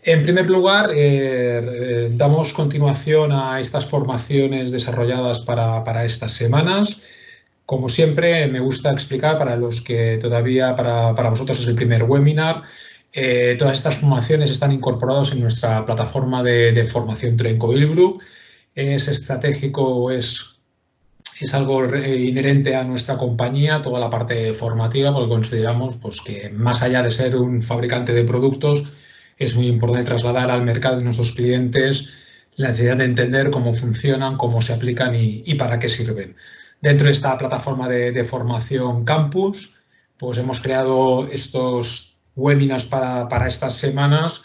En primer lugar, damos continuación a estas formaciones desarrolladas para estas semanas. Como siempre, me gusta explicar para los que todavía, para vosotros es el primer webinar, todas estas formaciones están incorporadas en nuestra plataforma de formación Trenco-Ilbruck. Es estratégico, es algo inherente a nuestra compañía, toda la parte formativa, porque consideramos pues, que más allá de ser un fabricante de productos, es muy importante trasladar al mercado de nuestros clientes la necesidad de entender cómo funcionan, cómo se aplican y para qué sirven. Dentro de esta plataforma de formación Campus, pues hemos creado estos webinars para estas semanas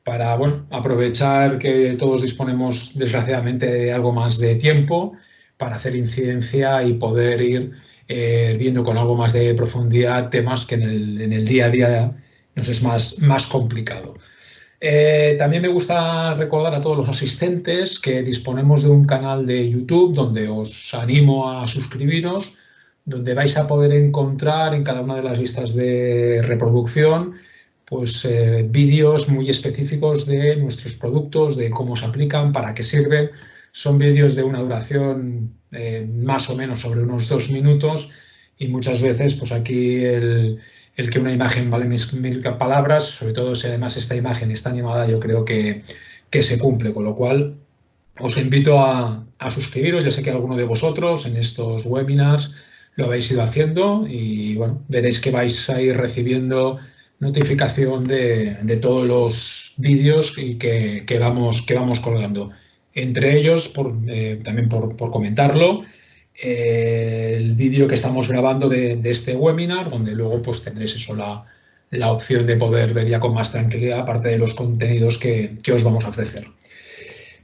para aprovechar que todos disponemos desgraciadamente de algo más de tiempo para hacer incidencia y poder ir viendo con algo más de profundidad temas que en el día a día nos es más complicado. También me gusta recordar a todos los asistentes que disponemos de un canal de YouTube donde os animo a suscribiros, donde vais a poder encontrar en cada una de las listas de reproducción pues, vídeos muy específicos de nuestros productos, de cómo se aplican, para qué sirven. Son vídeos de una duración más o menos sobre unos 2 minutos y muchas veces pues aquí el que una imagen vale mil palabras, sobre todo si además esta imagen está animada, yo creo que se cumple, con lo cual os invito a suscribiros. Ya sé que alguno de vosotros en estos webinars lo habéis ido haciendo y bueno, veréis que vais a ir recibiendo notificación de todos los vídeos y que vamos colgando. Entre ellos, también por comentarlo, el vídeo que estamos grabando de este webinar, donde luego pues tendréis eso, la opción de poder ver ya con más tranquilidad, aparte de los contenidos que os vamos a ofrecer.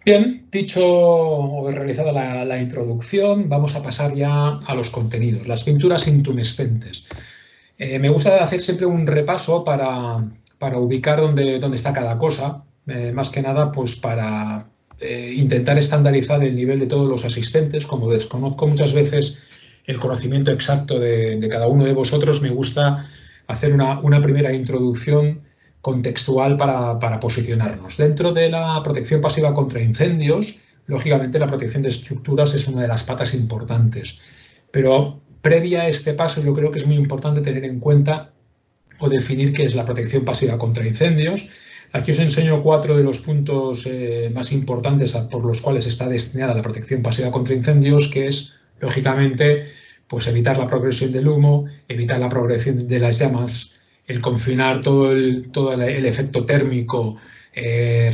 Bien, dicho o realizada la introducción, vamos a pasar ya a los contenidos, las pinturas intumescentes. Me gusta hacer siempre un repaso para ubicar dónde está cada cosa, más que nada pues para intentar estandarizar el nivel de todos los asistentes. Como desconozco muchas veces el conocimiento exacto de cada uno de vosotros, me gusta hacer una primera introducción contextual para posicionarnos. Dentro de la protección pasiva contra incendios, lógicamente la protección de estructuras es una de las patas importantes, pero previa a este paso yo creo que es muy importante tener en cuenta o definir qué es la protección pasiva contra incendios. Aquí os enseño 4 de los puntos más importantes por los cuales está destinada la protección pasiva contra incendios, que es, lógicamente, pues evitar la progresión del humo, evitar la progresión de las llamas, el confinar todo el efecto térmico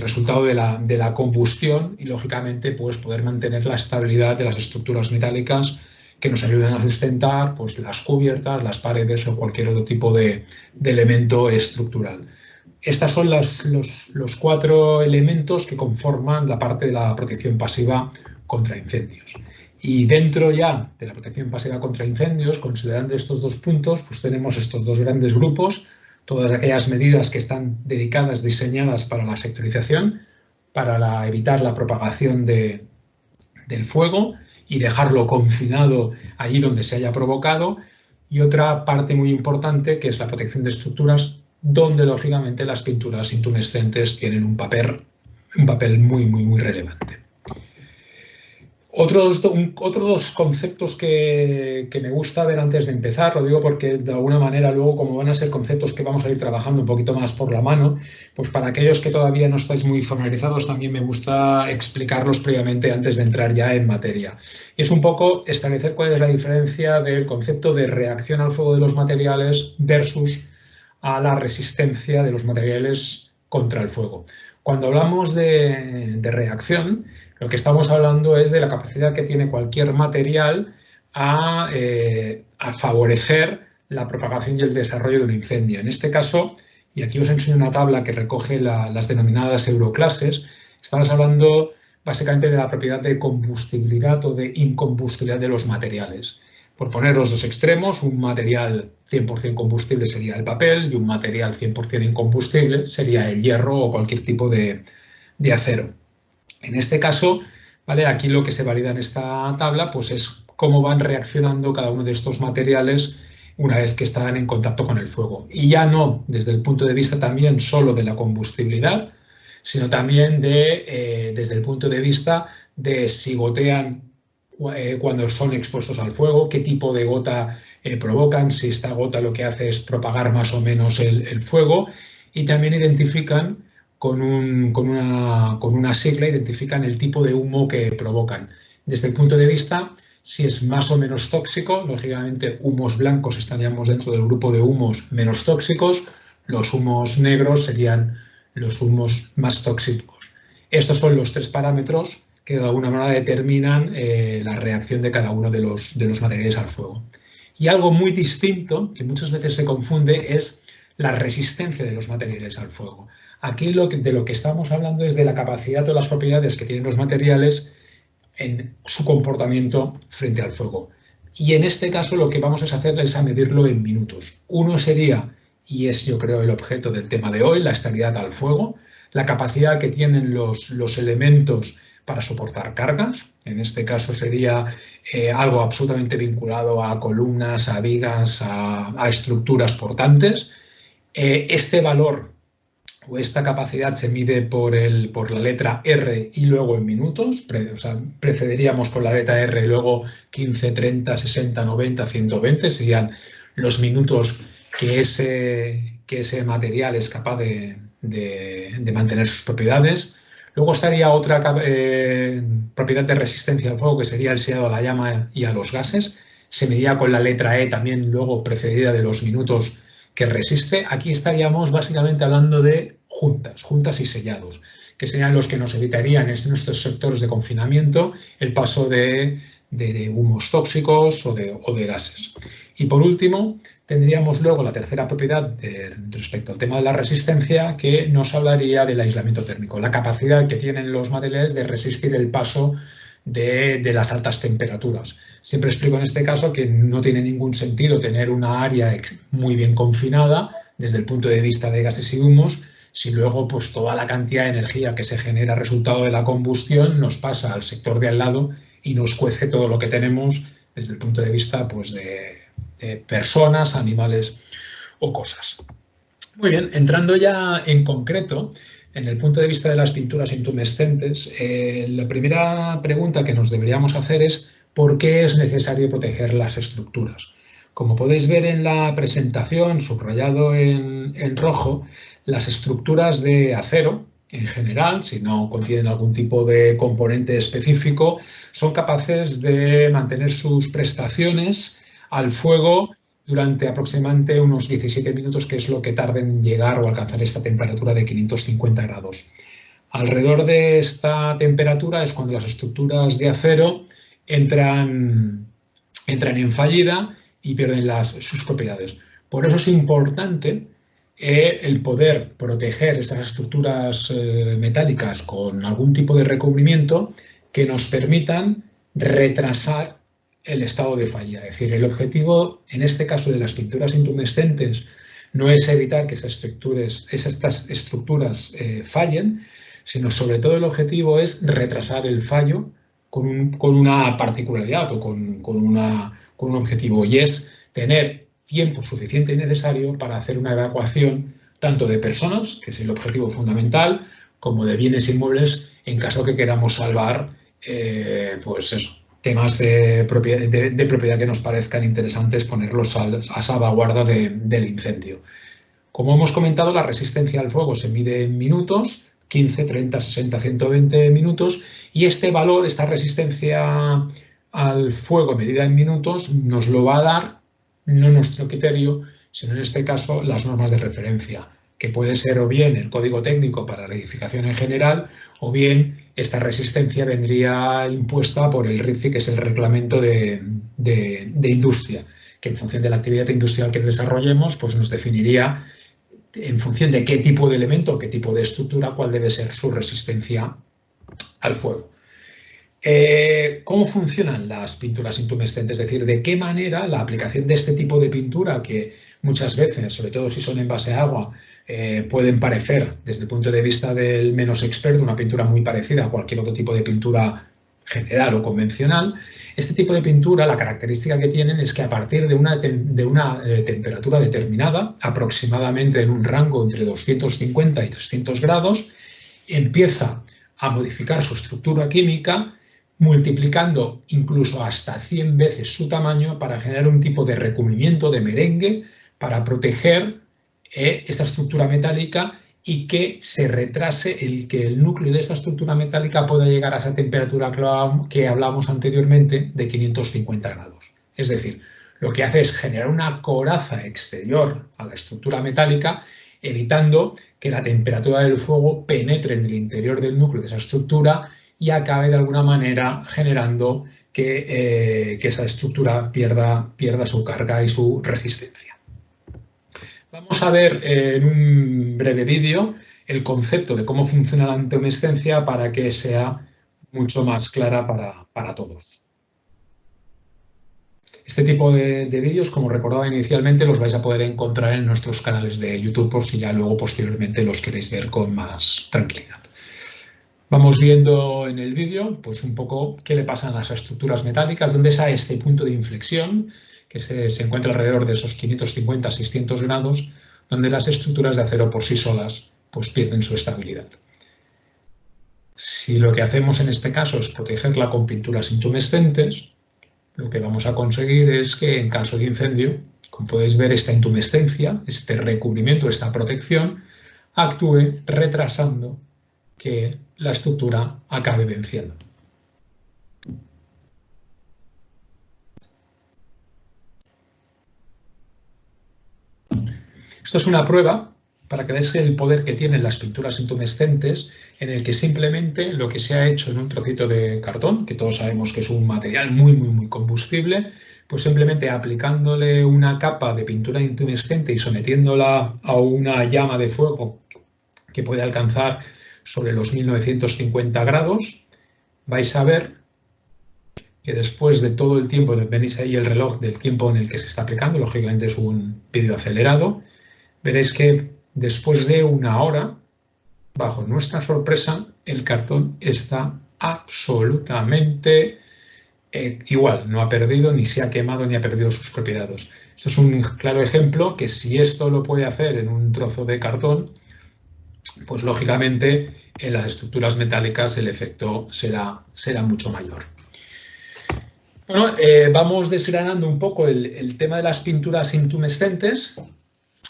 resultado de la combustión y, lógicamente, pues poder mantener la estabilidad de las estructuras metálicas que nos ayudan a sustentar pues, las cubiertas, las paredes o cualquier otro tipo de elemento estructural. Estos son los 4 elementos que conforman la parte de la protección pasiva contra incendios. Y dentro ya de la protección pasiva contra incendios, considerando estos 2 puntos, pues tenemos estos 2 grandes grupos, todas aquellas medidas que están dedicadas, diseñadas para la sectorización, para evitar la propagación del fuego y dejarlo confinado allí donde se haya provocado, y otra parte muy importante que es la protección de estructuras, donde lógicamente las pinturas intumescentes tienen un papel muy relevante. Otros 2 conceptos que me gusta ver antes de empezar, lo digo porque de alguna manera luego, como van a ser conceptos que vamos a ir trabajando un poquito más por la mano, pues para aquellos que todavía no estáis muy familiarizados también me gusta explicarlos previamente antes de entrar ya en materia. Y es un poco establecer cuál es la diferencia del concepto de reacción al fuego de los materiales versus a la resistencia de los materiales contra el fuego. Cuando hablamos de reacción, lo que estamos hablando es de la capacidad que tiene cualquier material a favorecer la propagación y el desarrollo de un incendio. En este caso, y aquí os enseño una tabla que recoge las denominadas euroclases, estamos hablando básicamente de la propiedad de combustibilidad o de incombustibilidad de los materiales. Por poner los 2 extremos, un material 100% combustible sería el papel y un material 100% incombustible sería el hierro o cualquier tipo de acero. En este caso, ¿vale? Aquí lo que se valida en esta tabla pues es cómo van reaccionando cada uno de estos materiales una vez que están en contacto con el fuego. Y ya no desde el punto de vista también solo de la combustibilidad, sino también desde el punto de vista de si gotean cuando son expuestos al fuego, qué tipo de gota provocan, si esta gota lo que hace es propagar más o menos el fuego, y también identifican con una sigla, identifican el tipo de humo que provocan. Desde el punto de vista, si es más o menos tóxico, lógicamente humos blancos estaríamos dentro del grupo de humos menos tóxicos, los humos negros serían los humos más tóxicos. Estos son los 3 parámetros que de alguna manera determinan la reacción de cada uno de los materiales al fuego. Y algo muy distinto, que muchas veces se confunde, es la resistencia de los materiales al fuego. Aquí de lo que estamos hablando es de la capacidad o las propiedades que tienen los materiales en su comportamiento frente al fuego. Y en este caso lo que vamos a hacer es a medirlo en minutos. Uno sería, y es yo creo el objeto del tema de hoy, la estabilidad al fuego, la capacidad que tienen los elementos para soportar cargas. En este caso sería algo absolutamente vinculado a columnas, a vigas, a estructuras portantes. Este valor o esta capacidad se mide por la letra R y luego en minutos. O sea, precederíamos con la letra R y luego 15, 30, 60, 90, 120 serían los minutos que ese material es capaz de mantener sus propiedades. Luego estaría otra propiedad de resistencia al fuego, que sería el sellado a la llama y a los gases. Se medía con la letra E también, luego precedida de los minutos que resiste. Aquí estaríamos básicamente hablando de juntas y sellados, que serían los que nos evitarían en nuestros sectores de confinamiento el paso de humos tóxicos o de gases. Y por último, tendríamos luego la tercera propiedad respecto al tema de la resistencia, que nos hablaría del aislamiento térmico, la capacidad que tienen los materiales de resistir el paso de las altas temperaturas. Siempre explico en este caso que no tiene ningún sentido tener una área muy bien confinada desde el punto de vista de gases y humos, si luego pues toda la cantidad de energía que se genera resultado de la combustión nos pasa al sector de al lado y nos cuece todo lo que tenemos desde el punto de vista pues, de personas, animales o cosas. Muy bien, entrando ya en concreto, en el punto de vista de las pinturas intumescentes, la primera pregunta que nos deberíamos hacer es ¿por qué es necesario proteger las estructuras? Como podéis ver en la presentación, subrayado en rojo, las estructuras de acero, en general, si no contienen algún tipo de componente específico, son capaces de mantener sus prestaciones al fuego durante aproximadamente unos 17 minutos, que es lo que tarda en llegar o alcanzar esta temperatura de 550 grados. Alrededor de esta temperatura es cuando las estructuras de acero entran en fallida y pierden sus propiedades. Por eso es importante el poder proteger esas estructuras metálicas con algún tipo de recubrimiento que nos permitan retrasar el estado de falla. Es decir, el objetivo, en este caso de las pinturas intumescentes, no es evitar que estas estructuras fallen, sino sobre todo el objetivo es retrasar el fallo con una particularidad o con un objetivo, y es tener tiempo suficiente y necesario para hacer una evacuación tanto de personas, que es el objetivo fundamental, como de bienes inmuebles en caso que queramos salvar pues eso, temas de propiedad que nos parezcan interesantes, ponerlos a salvaguarda del incendio. Como hemos comentado, la resistencia al fuego se mide en minutos, 15, 30, 60, 120 minutos, y este valor, esta resistencia al fuego medida en minutos, nos lo va a dar no nuestro criterio, sino en este caso las normas de referencia, que puede ser o bien el código técnico para la edificación en general, o bien esta resistencia vendría impuesta por el RICI, que es el reglamento de industria, que en función de la actividad industrial que desarrollemos, pues nos definiría en función de qué tipo de elemento, qué tipo de estructura, cuál debe ser su resistencia al fuego. ¿Cómo funcionan las pinturas intumescentes? Es decir, ¿de qué manera la aplicación de este tipo de pintura, que muchas veces, sobre todo si son en base a agua, pueden parecer, desde el punto de vista del menos experto, una pintura muy parecida a cualquier otro tipo de pintura general o convencional? Este tipo de pintura, la característica que tienen es que a partir de una temperatura determinada, aproximadamente en un rango entre 250 y 300 grados, empieza a modificar su estructura química, multiplicando incluso hasta 100 veces su tamaño para generar un tipo de recubrimiento de merengue para proteger esta estructura metálica y que se retrase que el núcleo de esta estructura metálica pueda llegar a esa temperatura que hablábamos anteriormente de 550 grados. Es decir, lo que hace es generar una coraza exterior a la estructura metálica, evitando que la temperatura del fuego penetre en el interior del núcleo de esa estructura y acabe de alguna manera generando que esa estructura pierda su carga y su resistencia. Vamos a ver en un breve vídeo el concepto de cómo funciona la intumescencia para que sea mucho más clara para todos. Este tipo de vídeos, como recordaba inicialmente, los vais a poder encontrar en nuestros canales de YouTube por si ya luego posteriormente los queréis ver con más tranquilidad. Vamos viendo en el vídeo pues un poco qué le pasa a las estructuras metálicas, dónde está este punto de inflexión que se encuentra alrededor de esos 550-600 grados, donde las estructuras de acero por sí solas pues pierden su estabilidad. Si lo que hacemos en este caso es protegerla con pinturas intumescentes, lo que vamos a conseguir es que en caso de incendio, como podéis ver, esta intumescencia, este recubrimiento, esta protección, actúe retrasando que la estructura acabe venciendo. Esto es una prueba para que veáis el poder que tienen las pinturas intumescentes, en el que simplemente lo que se ha hecho en un trocito de cartón, que todos sabemos que es un material muy combustible, pues simplemente aplicándole una capa de pintura intumescente y sometiéndola a una llama de fuego que puede alcanzar sobre los 1950 grados, vais a ver que después de todo el tiempo, veréis ahí el reloj del tiempo en el que se está aplicando, lógicamente es un vídeo acelerado, veréis que después de una hora, bajo nuestra sorpresa, el cartón está absolutamente igual, no ha perdido, ni se ha quemado, ni ha perdido sus propiedades. Esto es un claro ejemplo que si esto lo puede hacer en un trozo de cartón, pues lógicamente en las estructuras metálicas el efecto será mucho mayor. Bueno, vamos desgranando un poco el tema de las pinturas intumescentes,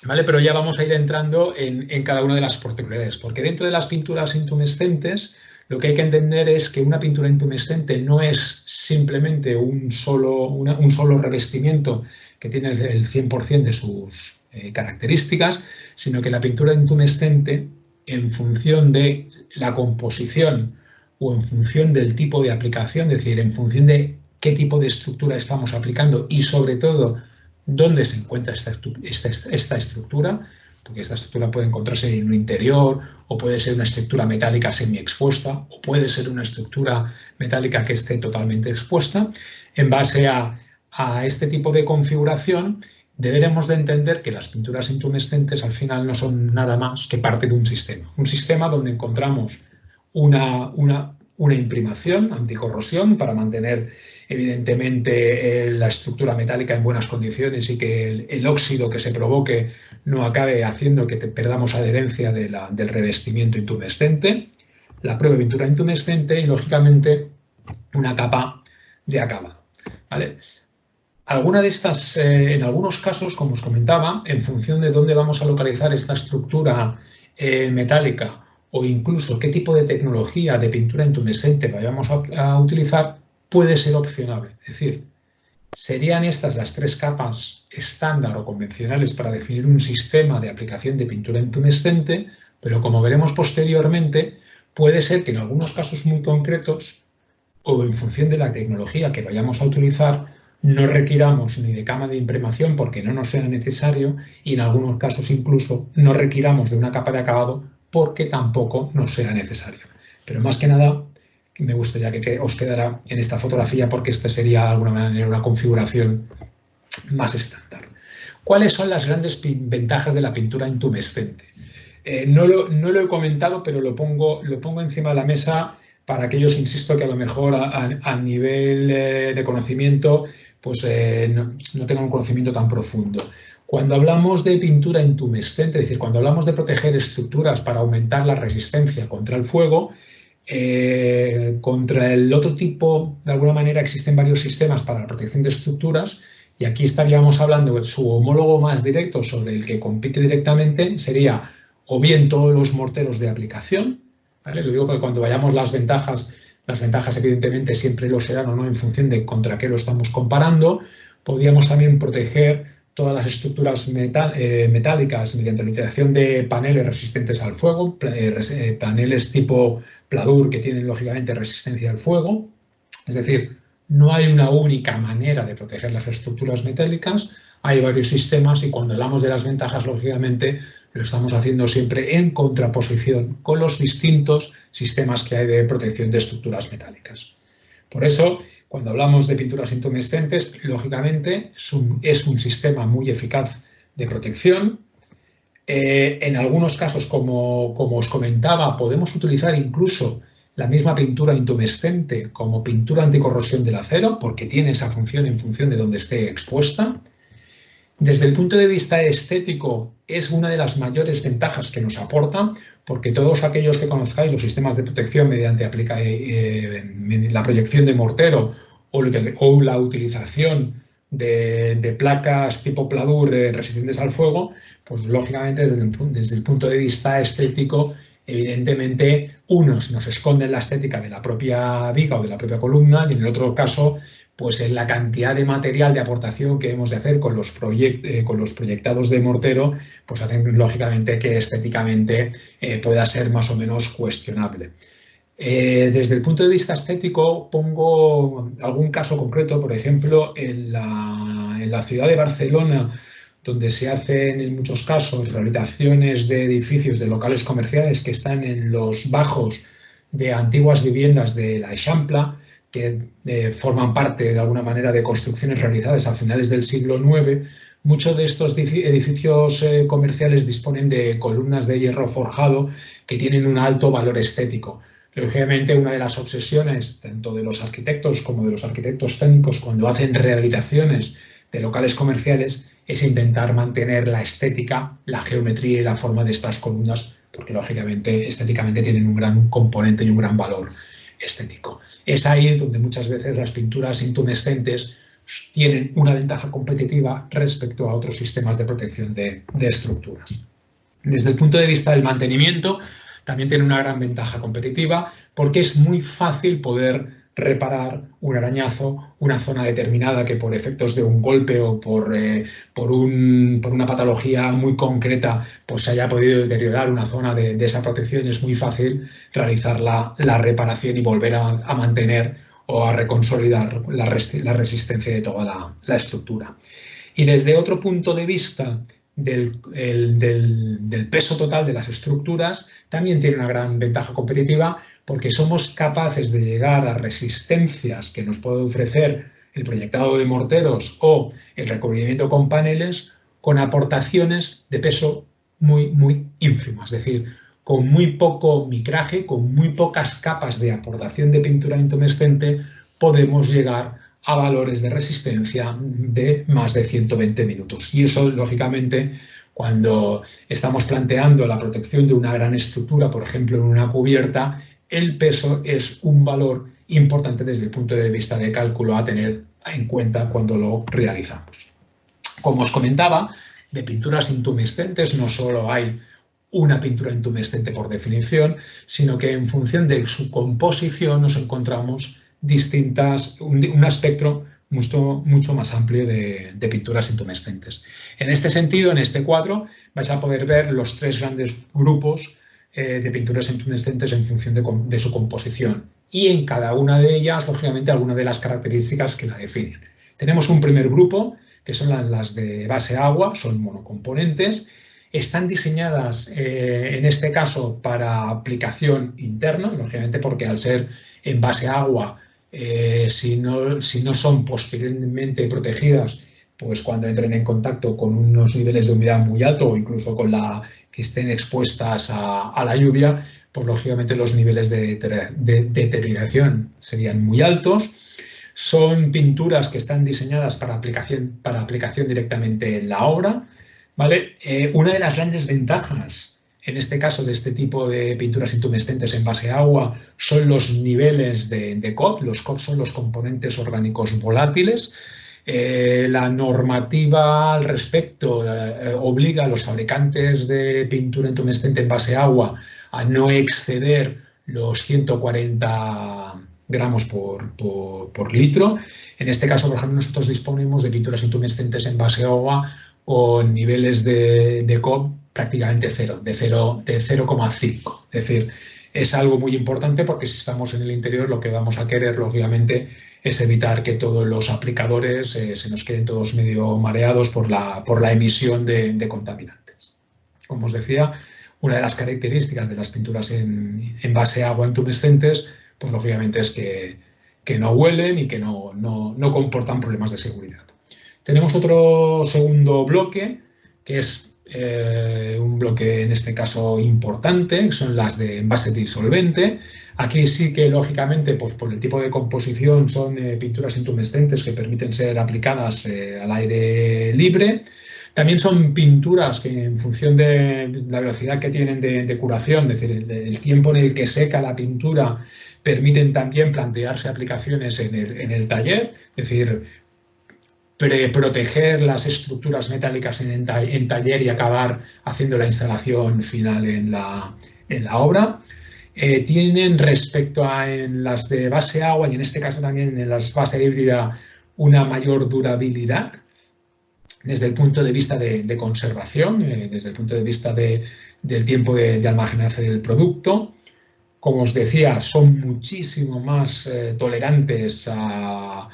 ¿vale? Pero ya vamos a ir entrando en cada una de las particularidades, porque dentro de las pinturas intumescentes lo que hay que entender es que una pintura intumescente no es simplemente un solo revestimiento que tiene el 100% de sus características, sino que la pintura intumescente, en función de la composición o en función del tipo de aplicación, es decir, en función de qué tipo de estructura estamos aplicando y sobre todo dónde se encuentra esta estructura, porque esta estructura puede encontrarse en un interior o puede ser una estructura metálica semi-expuesta o puede ser una estructura metálica que esté totalmente expuesta. En base a este tipo de configuración, deberemos de entender que las pinturas intumescentes al final no son nada más que parte de un sistema donde encontramos una imprimación anticorrosión para mantener evidentemente la estructura metálica en buenas condiciones y que el óxido que se provoque no acabe haciendo que perdamos adherencia del revestimiento intumescente, la prueba de pintura intumescente y lógicamente una capa de acabado, ¿vale? Alguna de estas, en algunos casos, como os comentaba, en función de dónde vamos a localizar esta estructura metálica o incluso qué tipo de tecnología de pintura intumescente vayamos a utilizar, puede ser opcionable. Es decir, serían estas las tres capas estándar o convencionales para definir un sistema de aplicación de pintura intumescente, pero como veremos posteriormente, puede ser que en algunos casos muy concretos o en función de la tecnología que vayamos a utilizar, no requiramos ni de cama de imprimación porque no nos sea necesario y en algunos casos incluso no requiramos de una capa de acabado porque tampoco nos sea necesario. Pero más que nada, me gustaría que os quedara en esta fotografía porque esta sería de alguna manera una configuración más estándar. ¿Cuáles son las grandes ventajas de la pintura intumescente? No lo he comentado, pero lo pongo encima de la mesa para aquellos, insisto, que a lo mejor a nivel de conocimiento pues no tengan un conocimiento tan profundo. Cuando hablamos de pintura intumescente, es decir, cuando hablamos de proteger estructuras para aumentar la resistencia contra el fuego, contra el otro tipo, de alguna manera, existen varios sistemas para la protección de estructuras y aquí estaríamos hablando de su homólogo más directo sobre el que compite directamente, sería o bien todos los morteros de aplicación, ¿vale? Lo digo porque cuando vayamos las ventajas evidentemente siempre lo serán o no en función de contra qué lo estamos comparando. Podríamos también proteger todas las estructuras metálicas mediante la utilización de paneles resistentes al fuego, paneles tipo pladur que tienen lógicamente resistencia al fuego. Es decir, no hay una única manera de proteger las estructuras metálicas, hay varios sistemas y cuando hablamos de las ventajas, lógicamente, lo estamos haciendo siempre en contraposición con los distintos sistemas que hay de protección de estructuras metálicas. Por eso, cuando hablamos de pinturas intumescentes, lógicamente es un sistema muy eficaz de protección. En algunos casos, como os comentaba, podemos utilizar incluso la misma pintura intumescente como pintura anticorrosión del acero, porque tiene esa función en función de donde esté expuesta. Desde el punto de vista estético, es una de las mayores ventajas que nos aporta, porque todos aquellos que conozcáis los sistemas de protección mediante la proyección de mortero o la utilización de placas tipo pladur resistentes al fuego, pues lógicamente desde el punto de vista estético, evidentemente unos nos esconden la estética de la propia viga o de la propia columna y en el otro caso pues en la cantidad de material de aportación que hemos de hacer con los proyectados de mortero, pues hacen lógicamente que estéticamente pueda ser más o menos cuestionable. Desde el punto de vista estético pongo algún caso concreto, por ejemplo, en la ciudad de Barcelona, donde se hacen en muchos casos rehabilitaciones de edificios, de locales comerciales que están en los bajos de antiguas viviendas de la Eixample, que forman parte de alguna manera de construcciones realizadas a finales del siglo IX. Muchos de estos edificios comerciales disponen de columnas de hierro forjado que tienen un alto valor estético. Lógicamente, una de las obsesiones tanto de los arquitectos como de los arquitectos técnicos cuando hacen rehabilitaciones de locales comerciales es intentar mantener la estética, la geometría y la forma de estas columnas, porque lógicamente estéticamente tienen un gran componente y un gran valor estético. Es ahí donde muchas veces las pinturas intumescentes tienen una ventaja competitiva respecto a otros sistemas de protección de estructuras. Desde el punto de vista del mantenimiento, también tiene una gran ventaja competitiva porque es muy fácil poder reparar un arañazo, una zona determinada que por efectos de un golpe o por una patología muy concreta pues se haya podido deteriorar una zona de esa protección. Es muy fácil realizar la reparación y volver a mantener o a reconsolidar la resistencia de toda la estructura. Y desde otro punto de vista del peso total de las estructuras, también tiene una gran ventaja competitiva porque somos capaces de llegar a resistencias que nos puede ofrecer el proyectado de morteros o el recubrimiento con paneles con aportaciones de peso muy, muy ínfimas, es decir, con muy poco micraje, con muy pocas capas de aportación de pintura intumescente, podemos llegar a valores de resistencia de más de 120 minutos. Y eso, lógicamente, cuando estamos planteando la protección de una gran estructura, por ejemplo, en una cubierta, el peso es un valor importante desde el punto de vista de cálculo a tener en cuenta cuando lo realizamos. Como os comentaba, de pinturas intumescentes no solo hay una pintura intumescente por definición, sino que en función de su composición nos encontramos un espectro mucho más amplio de pinturas intumescentes. En este sentido, en este cuadro, vais a poder ver los tres grandes grupos de pinturas intumescentes en función de su composición y en cada una de ellas, lógicamente, algunas de las características que la definen. Tenemos un primer grupo, que son las de base agua, son monocomponentes, están diseñadas en este caso para aplicación interna, lógicamente porque al ser en base agua, si no son posteriormente protegidas, pues cuando entren en contacto con unos niveles de humedad muy altos o incluso con que estén expuestas a la lluvia, pues lógicamente los niveles de deterioración serían muy altos. Son pinturas que están diseñadas para aplicación directamente en la obra, ¿vale? Una de las grandes ventajas, en este caso, de este tipo de pinturas intumescentes en base a agua son los niveles de COP. Los COP son los componentes orgánicos volátiles. La normativa al respecto obliga a los fabricantes de pintura intumescente en base a agua a no exceder los 140 gramos por litro. En este caso, por ejemplo, nosotros disponemos de pinturas intumescentes en base a agua con niveles de COP prácticamente cero, de 0,5. Es decir, es algo muy importante porque si estamos en el interior lo que vamos a querer, lógicamente, es evitar que todos los aplicadores se nos queden todos medio mareados por la emisión de contaminantes. Como os decía, una de las características de las pinturas en base a agua intumescentes, pues lógicamente es que no huelen y que no comportan problemas de seguridad. Tenemos otro segundo bloque, que es un bloque en este caso importante, que son las de envase disolvente. Aquí sí que lógicamente, pues por el tipo de composición, son pinturas intumescentes que permiten ser aplicadas al aire libre. También son pinturas que, en función de la velocidad que tienen de curación, es decir, el tiempo en el que seca la pintura, permiten también plantearse aplicaciones en el taller, es decir, proteger las estructuras metálicas en taller y acabar haciendo la instalación final en la obra. Tienen, respecto a en las de base agua y en este caso también en las base híbrida, una mayor durabilidad desde el punto de vista de conservación, desde el punto de vista del tiempo de almacenaje del producto. Como os decía, son muchísimo más tolerantes a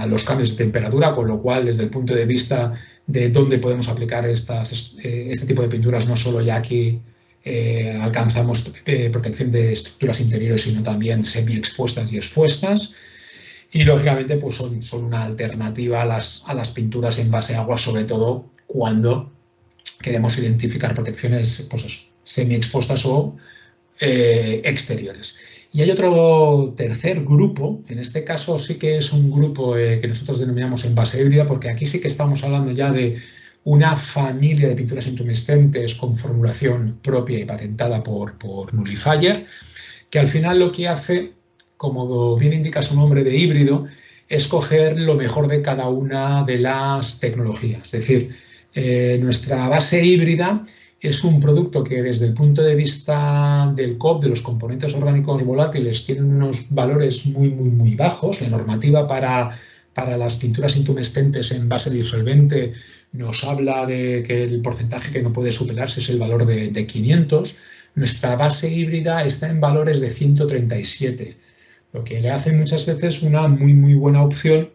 los cambios de temperatura, con lo cual, desde el punto de vista de dónde podemos aplicar este tipo de pinturas, no solo ya aquí alcanzamos protección de estructuras interiores, sino también semi-expuestas y expuestas. Y, lógicamente, pues son una alternativa a las pinturas en base a agua, sobre todo cuando queremos identificar protecciones, pues eso, semi-expuestas o exteriores. Y hay otro tercer grupo, en este caso sí que es un grupo que nosotros denominamos en base híbrida, porque aquí sí que estamos hablando ya de una familia de pinturas intumescentes con formulación propia y patentada por Nullifier, que al final lo que hace, como bien indica su nombre de híbrido, es coger lo mejor de cada una de las tecnologías. Es decir, nuestra base híbrida es un producto que, desde el punto de vista del COP, de los componentes orgánicos volátiles, tiene unos valores muy bajos. La normativa para las pinturas intumescentes en base disolvente nos habla de que el porcentaje que no puede superarse es el valor de 500. Nuestra base híbrida está en valores de 137, lo que le hace muchas veces una muy buena opción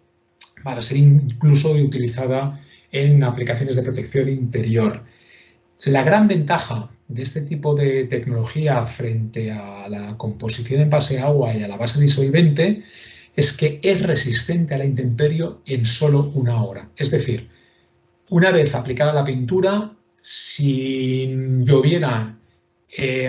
para ser incluso utilizada en aplicaciones de protección interior. La gran ventaja de este tipo de tecnología frente a la composición en base a agua y a la base disolvente es que es resistente a la intemperie en solo una hora. Es decir, una vez aplicada la pintura, si lloviera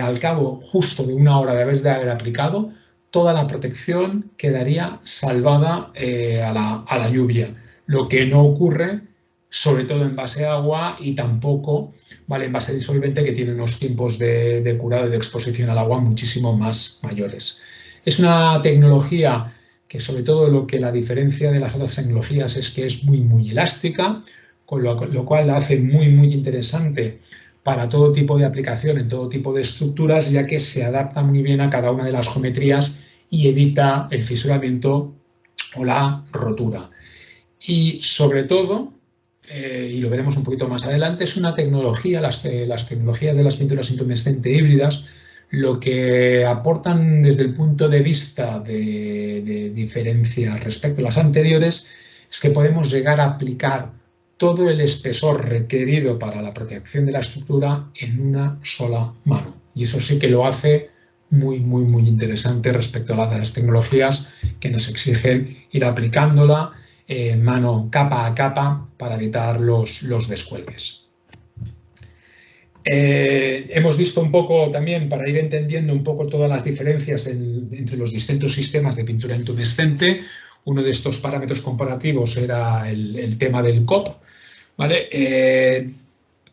al cabo justo de una hora de haber aplicado, toda la protección quedaría salvada a la lluvia, lo que no ocurre sobre todo en base a agua y tampoco en base disolvente, que tiene unos tiempos de curado y de exposición al agua muchísimo más mayores. Es una tecnología que, sobre todo, lo que la diferencia de las otras tecnologías es que es muy elástica, con lo cual la hace muy interesante para todo tipo de aplicación, en todo tipo de estructuras, ya que se adapta muy bien a cada una de las geometrías y evita el fisuramiento o la rotura. Y, sobre todo, y lo veremos un poquito más adelante, es una tecnología, las tecnologías de las pinturas intumescente híbridas, lo que aportan desde el punto de vista de diferencia respecto a las anteriores es que podemos llegar a aplicar todo el espesor requerido para la protección de la estructura en una sola mano. Y eso sí que lo hace muy interesante respecto a las tecnologías que nos exigen ir aplicándola mano capa a capa para evitar los descuelgues. Hemos visto un poco también, para ir entendiendo un poco todas las diferencias entre los distintos sistemas de pintura intumescente, Uno de estos parámetros comparativos era el tema del COP, ¿vale?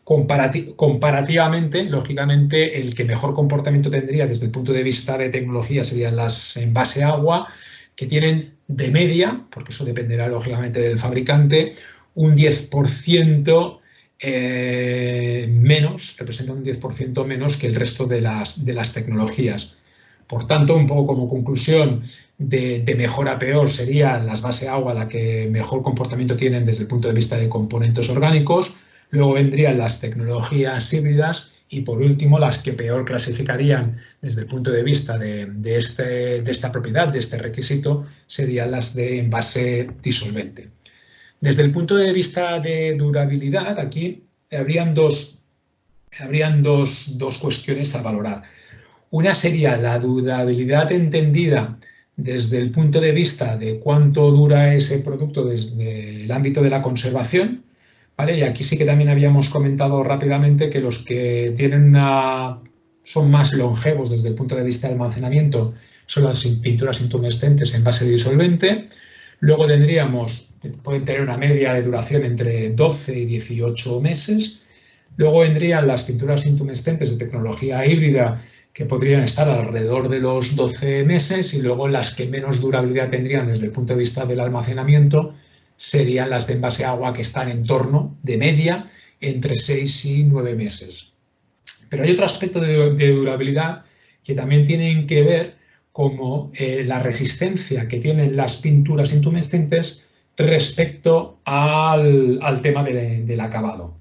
Comparativamente, lógicamente, el que mejor comportamiento tendría desde el punto de vista de tecnología serían las envase agua, que tienen de media, porque eso dependerá lógicamente del fabricante, un 10% menos, representa un 10% menos que el resto de las tecnologías. Por tanto, un poco como conclusión, de mejor a peor serían las base agua la que mejor comportamiento tienen desde el punto de vista de componentes orgánicos, luego vendrían las tecnologías híbridas y por último las que peor clasificarían desde el punto de vista de esta propiedad, de este requisito, serían las de envase disolvente. Desde el punto de vista de durabilidad, aquí habrían dos cuestiones a valorar. Una sería la durabilidad entendida desde el punto de vista de cuánto dura ese producto desde el ámbito de la conservación, ¿vale? Y aquí sí que también habíamos comentado rápidamente que los que son más longevos desde el punto de vista de almacenamiento son las pinturas intumescentes en base disolvente. Luego pueden tener una media de duración entre 12 y 18 meses. Luego vendrían las pinturas intumescentes de tecnología híbrida, que podrían estar alrededor de los 12 meses, y luego las que menos durabilidad tendrían desde el punto de vista del almacenamiento serían las de envase agua, que están en torno, de media, entre 6 y 9 meses. Pero hay otro aspecto de durabilidad que también tienen que ver como la resistencia que tienen las pinturas intumescentes respecto al tema del acabado.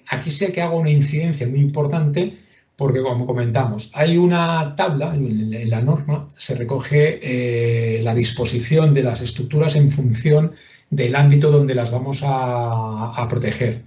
Aquí sí que hago una incidencia muy importante porque, como comentamos, hay una tabla, en la norma se recoge la disposición de las estructuras en función del ámbito donde las vamos a proteger.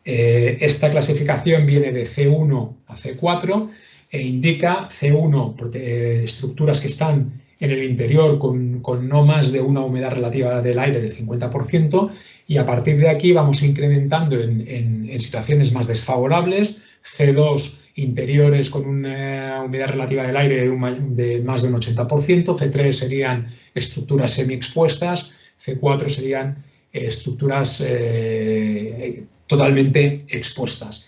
Esta clasificación viene de C1 a C4 e indica C1 estructuras que están en el interior con no más de una humedad relativa del aire del 50%, y a partir de aquí vamos incrementando en situaciones más desfavorables. C2, interiores con una humedad relativa del aire de más de un 80%, C3 serían estructuras semi-expuestas, C4 serían estructuras totalmente expuestas.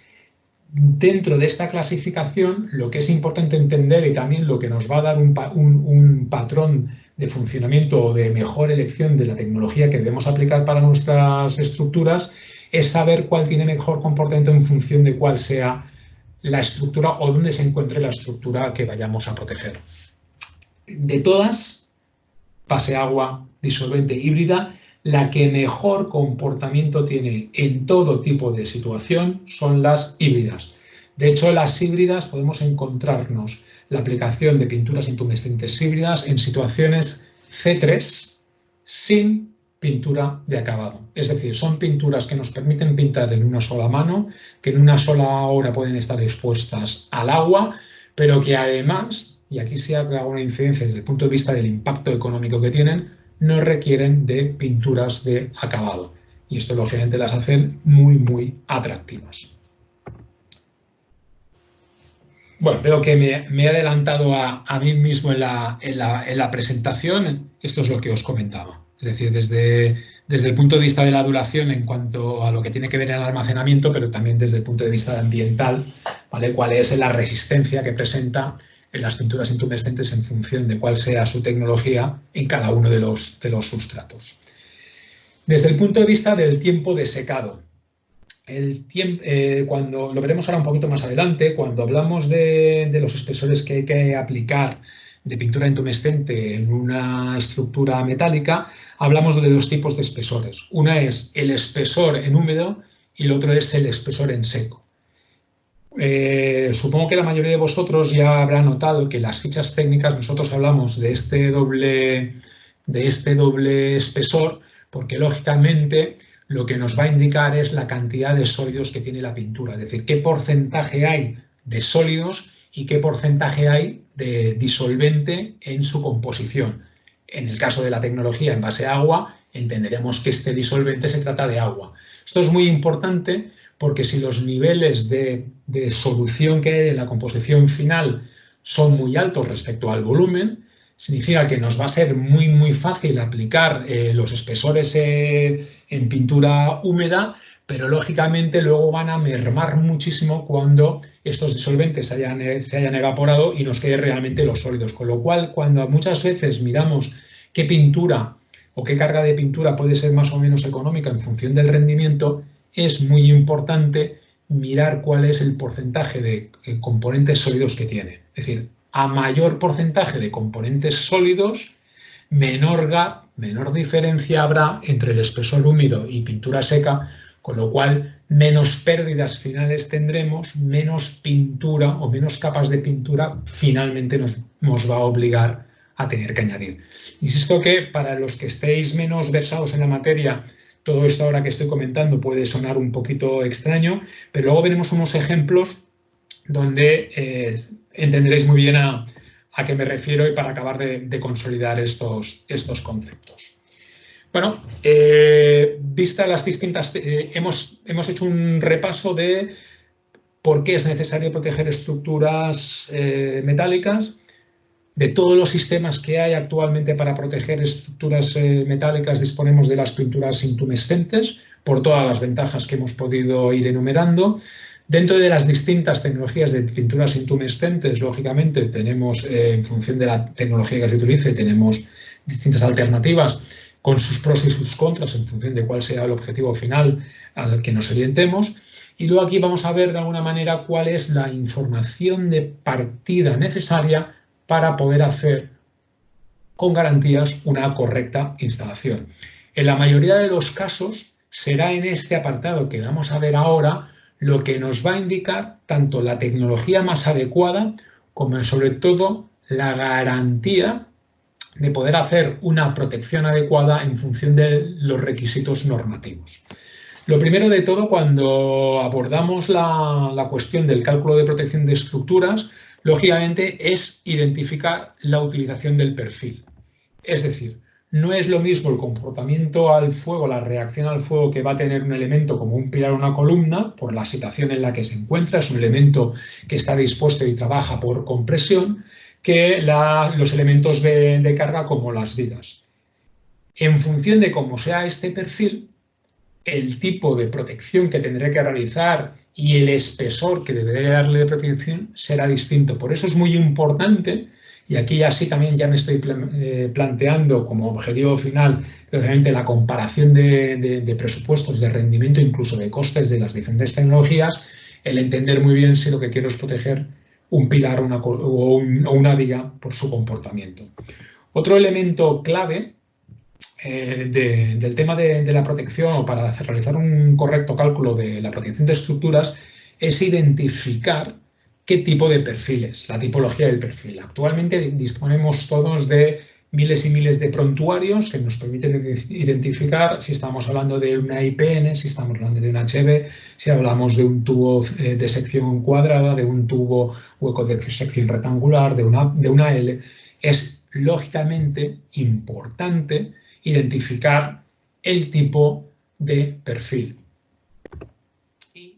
Dentro de esta clasificación, lo que es importante entender, y también lo que nos va a dar un patrón de funcionamiento o de mejor elección de la tecnología que debemos aplicar para nuestras estructuras, es saber cuál tiene mejor comportamiento en función de cuál sea la estructura o dónde se encuentre la estructura que vayamos a proteger. De todas, base agua, disolvente, híbrida, la que mejor comportamiento tiene en todo tipo de situación son las híbridas. De hecho, las híbridas podemos encontrarnos la aplicación de pinturas intumescentes híbridas en situaciones C3 sin pintura de acabado. Es decir, son pinturas que nos permiten pintar en una sola mano, que en una sola hora pueden estar expuestas al agua, pero que además, y aquí sí hago una incidencia desde el punto de vista del impacto económico que tienen, no requieren de pinturas de acabado. Y esto lógicamente las hacen muy, muy atractivas. Bueno, veo que me he adelantado a mí mismo en la presentación. Esto es lo que os comentaba. Es decir, desde el punto de vista de la duración en cuanto a lo que tiene que ver en el almacenamiento, pero también desde el punto de vista ambiental, ¿vale? Cuál es la resistencia que presenta en las pinturas intumescentes en función de cuál sea su tecnología en cada uno de los sustratos. Desde el punto de vista del tiempo de secado, cuando lo veremos ahora un poquito más adelante, cuando hablamos de los espesores que hay que aplicar de pintura intumescente en una estructura metálica, hablamos de dos tipos de espesores. Una es el espesor en húmedo y el otro es el espesor en seco. Supongo que la mayoría de vosotros ya habrá notado que en las fichas técnicas nosotros hablamos de este doble espesor, porque lógicamente lo que nos va a indicar es la cantidad de sólidos que tiene la pintura, es decir, qué porcentaje hay de sólidos y qué porcentaje hay de disolvente en su composición. En el caso de la tecnología en base a agua, entenderemos que este disolvente se trata de agua. Esto es muy importante porque si los niveles de solución que hay en la composición final son muy altos respecto al volumen, significa que nos va a ser muy fácil aplicar los espesores en pintura húmeda, pero lógicamente luego van a mermar muchísimo cuando estos disolventes se hayan evaporado y nos queden realmente los sólidos. Con lo cual, cuando muchas veces miramos qué pintura o qué carga de pintura puede ser más o menos económica en función del rendimiento, es muy importante mirar cuál es el porcentaje de componentes sólidos que tiene. Es decir, a mayor porcentaje de componentes sólidos, menor gap, menor diferencia habrá entre el espesor húmedo y pintura seca, con lo cual menos pérdidas finales tendremos, menos pintura o menos capas de pintura finalmente nos va a obligar a tener que añadir. Insisto que para los que estéis menos versados en la materia, todo esto ahora que estoy comentando puede sonar un poquito extraño, pero luego veremos unos ejemplos donde entenderéis muy bien a qué me refiero y para acabar de consolidar estos conceptos. Bueno, vistas las distintas... hemos hecho un repaso de por qué es necesario proteger estructuras metálicas, de todos los sistemas que hay actualmente para proteger estructuras metálicas. Disponemos de las pinturas intumescentes, por todas las ventajas que hemos podido ir enumerando. Dentro de las distintas tecnologías de pinturas intumescentes, lógicamente, tenemos, en función de la tecnología que se utilice, tenemos distintas alternativas con sus pros y sus contras en función de cuál sea el objetivo final al que nos orientemos. Y luego aquí vamos a ver de alguna manera cuál es la información de partida necesaria para poder hacer con garantías una correcta instalación. En la mayoría de los casos será en este apartado que vamos a ver ahora lo que nos va a indicar tanto la tecnología más adecuada como sobre todo la garantía de poder hacer una protección adecuada en función de los requisitos normativos. Lo primero de todo, cuando abordamos la cuestión del cálculo de protección de estructuras, lógicamente es identificar la utilización del perfil. Es decir, no es lo mismo el comportamiento al fuego, la reacción al fuego que va a tener un elemento como un pilar o una columna, por la situación en la que se encuentra, es un elemento que está dispuesto y trabaja por compresión, que los elementos de carga como las vigas. En función de cómo sea este perfil, el tipo de protección que tendré que realizar y el espesor que deberé darle de protección será distinto. Por eso es muy importante, y aquí así también ya me estoy planteando como objetivo final, obviamente, la comparación de presupuestos, de rendimiento, incluso de costes de las diferentes tecnologías, el entender muy bien si lo que quiero es proteger un pilar o una viga por su comportamiento. Otro elemento clave del tema de la protección o para realizar un correcto cálculo de la protección de estructuras es identificar qué tipo de perfiles, la tipología del perfil. Actualmente disponemos todos de miles y miles de prontuarios que nos permiten identificar si estamos hablando de una IPN, si estamos hablando de un HB, si hablamos de un tubo de sección cuadrada, de un tubo hueco de sección rectangular, de una L. Es lógicamente importante identificar el tipo de perfil. Y,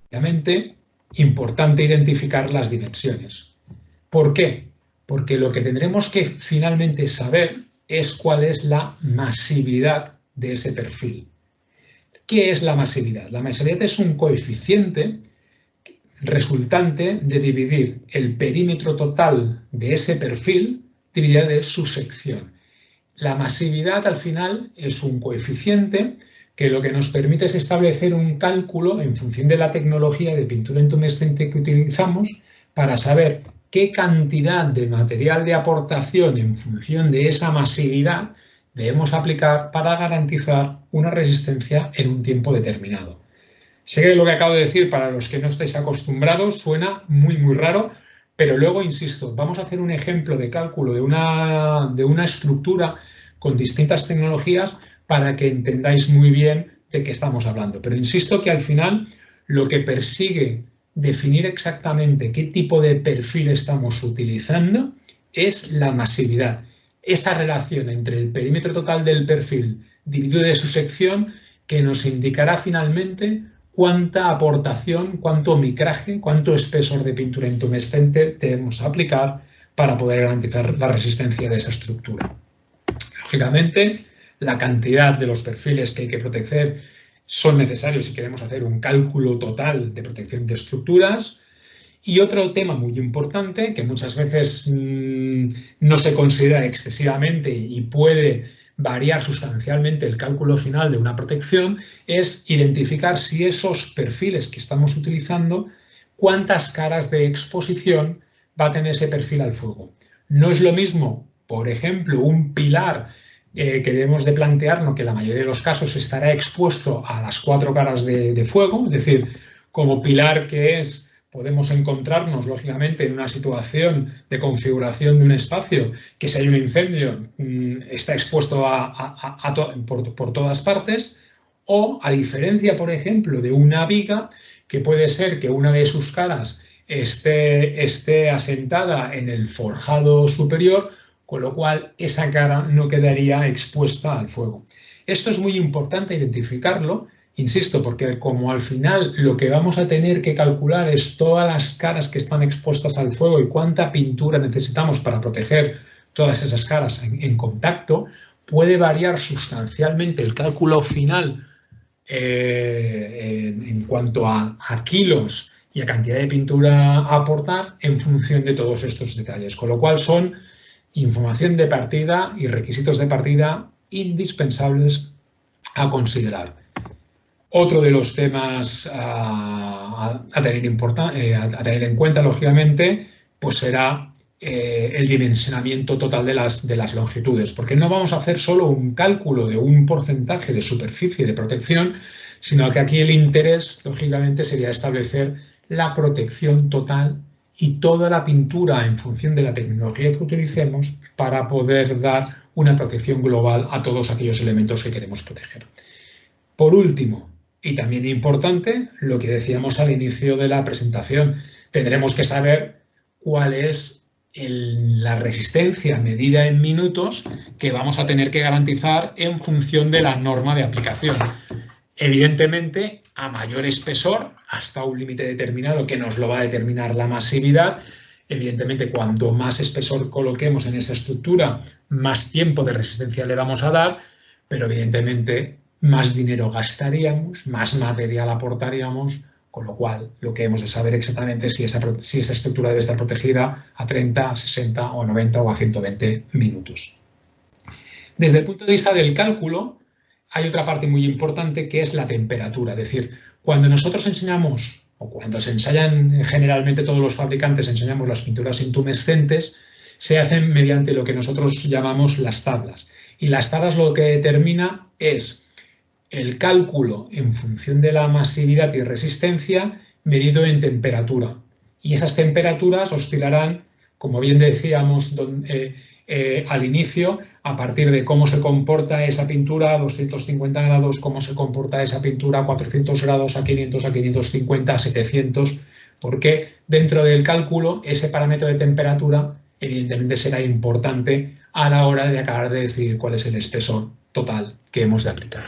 obviamente, importante identificar las dimensiones. ¿Por qué? Porque lo que tendremos que finalmente saber es cuál es la masividad de ese perfil. ¿Qué es la masividad? La masividad es un coeficiente resultante de dividir el perímetro total de ese perfil dividido de su sección. La masividad al final es un coeficiente que lo que nos permite es establecer un cálculo en función de la tecnología de pintura intumescente que utilizamos para saber qué cantidad de material de aportación en función de esa masividad debemos aplicar para garantizar una resistencia en un tiempo determinado. Sé que lo que acabo de decir, para los que no estáis acostumbrados, suena muy raro, pero luego, insisto, vamos a hacer un ejemplo de cálculo de una estructura con distintas tecnologías para que entendáis muy bien de qué estamos hablando. Pero insisto que al final lo que persigue definir exactamente qué tipo de perfil estamos utilizando es la masividad. Esa relación entre el perímetro total del perfil dividido de su sección que nos indicará finalmente cuánta aportación, cuánto micraje, cuánto espesor de pintura intumescente debemos aplicar para poder garantizar la resistencia de esa estructura. Lógicamente, la cantidad de los perfiles que hay que proteger son necesarios si queremos hacer un cálculo total de protección de estructuras. Y otro tema muy importante, que muchas veces no se considera excesivamente y puede variar sustancialmente el cálculo final de una protección, es identificar si esos perfiles que estamos utilizando, cuántas caras de exposición va a tener ese perfil al fuego. No es lo mismo, por ejemplo, un pilar que debemos de plantearnos que en la mayoría de los casos estará expuesto a las 4 caras de fuego, es decir, como pilar que es, podemos encontrarnos lógicamente en una situación de configuración de un espacio que si hay un incendio está expuesto por todas partes, o a diferencia, por ejemplo, de una viga que puede ser que una de sus caras esté asentada en el forjado superior, con lo cual esa cara no quedaría expuesta al fuego. Esto es muy importante identificarlo, insisto, porque como al final lo que vamos a tener que calcular es todas las caras que están expuestas al fuego y cuánta pintura necesitamos para proteger todas esas caras en contacto, puede variar sustancialmente el cálculo final en cuanto a kilos y a cantidad de pintura a aportar en función de todos estos detalles, con lo cual son información de partida y requisitos de partida indispensables a considerar. Otro de los temas a tener en cuenta, lógicamente, pues será el dimensionamiento total de las longitudes, porque no vamos a hacer solo un cálculo de un porcentaje de superficie de protección, sino que aquí el interés, lógicamente, sería establecer la protección total y toda la pintura en función de la tecnología que utilicemos para poder dar una protección global a todos aquellos elementos que queremos proteger. Por último, y también importante, lo que decíamos al inicio de la presentación, tendremos que saber cuál es la resistencia medida en minutos que vamos a tener que garantizar en función de la norma de aplicación. Evidentemente, a mayor espesor, hasta un límite determinado que nos lo va a determinar la masividad, evidentemente cuanto más espesor coloquemos en esa estructura, más tiempo de resistencia le vamos a dar, pero evidentemente más dinero gastaríamos, más material aportaríamos, con lo cual lo que hemos de saber exactamente es si esa estructura debe estar protegida a 30, a 60 o 90 o a 120 minutos. Desde el punto de vista del cálculo, hay otra parte muy importante que es la temperatura. Es decir, cuando nosotros enseñamos, o cuando se ensayan generalmente todos los fabricantes, enseñamos las pinturas intumescentes, se hacen mediante lo que nosotros llamamos las tablas. Y las tablas lo que determina es el cálculo en función de la masividad y resistencia medido en temperatura. Y esas temperaturas oscilarán, como bien decíamos al inicio, a partir de cómo se comporta esa pintura a 250 grados, cómo se comporta esa pintura a 400 grados, a 500, a 550, a 700, porque dentro del cálculo ese parámetro de temperatura evidentemente será importante a la hora de acabar de decidir cuál es el espesor total que hemos de aplicar.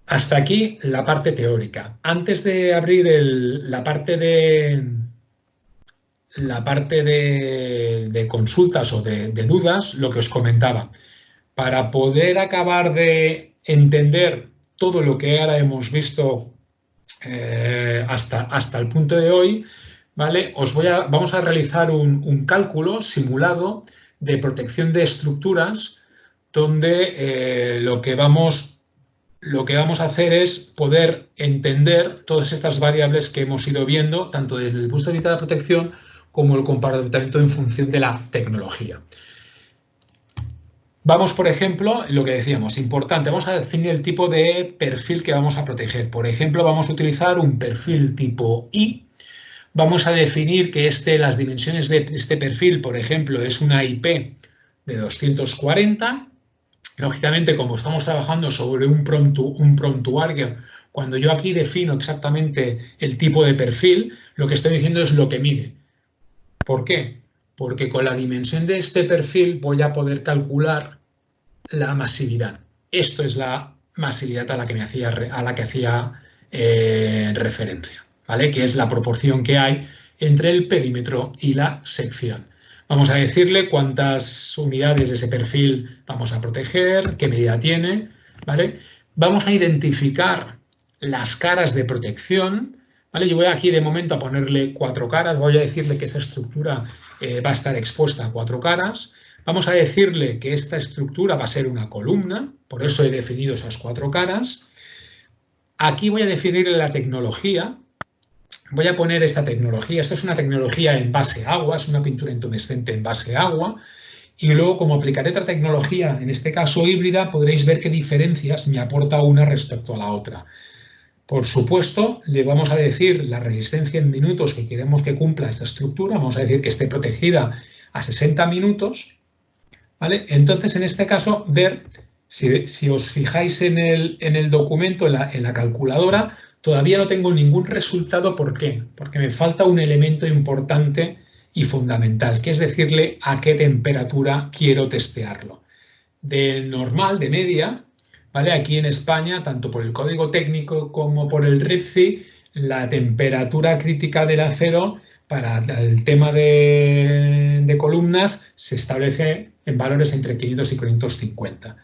Hasta aquí la parte teórica. Antes de abrir la parte de consultas o de dudas, lo que os comentaba, para poder acabar de entender todo lo que ahora hemos visto hasta el punto de hoy, ¿vale? Vamos a realizar un cálculo simulado de protección de estructuras donde lo que vamos a hacer es poder entender todas estas variables que hemos ido viendo, tanto desde el punto de vista de la protección como el comportamiento en función de la tecnología. Vamos, por ejemplo, lo que decíamos, importante, vamos a definir el tipo de perfil que vamos a proteger. Por ejemplo, vamos a utilizar un perfil tipo I. Vamos a definir que las dimensiones de este perfil, por ejemplo, es una IP de 240. Lógicamente, como estamos trabajando sobre un prontuario, cuando yo aquí defino exactamente el tipo de perfil, lo que estoy diciendo es lo que mide. ¿Por qué? Porque con la dimensión de este perfil voy a poder calcular la masividad. Esto es la masividad a la que hacía referencia, ¿vale? Que es la proporción que hay entre el perímetro y la sección. Vamos a decirle cuántas unidades de ese perfil vamos a proteger, qué medida tiene, ¿vale? Vamos a identificar las caras de protección, ¿vale? Yo voy aquí de momento a ponerle 4 caras, voy a decirle que esa estructura va a estar expuesta a 4 caras. Vamos a decirle que esta estructura va a ser una columna, por eso he definido esas 4 caras. Aquí voy a definirle la tecnología. Voy a poner esta tecnología. Esto es una tecnología en base a agua, es una pintura intumescente en base a agua. Y luego, como aplicaré otra tecnología, en este caso híbrida, podréis ver qué diferencias me aporta una respecto a la otra. Por supuesto, le vamos a decir la resistencia en minutos que queremos que cumpla esta estructura. Vamos a decir que esté protegida a 60 minutos. ¿Vale? Entonces, en este caso, ver, si os fijáis en el documento, en la calculadora, todavía no tengo ningún resultado. ¿Por qué? Porque me falta un elemento importante y fundamental, que es decirle a qué temperatura quiero testearlo. De normal, de media, ¿vale? Aquí en España, tanto por el código técnico como por el RIPCI, la temperatura crítica del acero para el tema de columnas se establece en valores entre 500 y 550.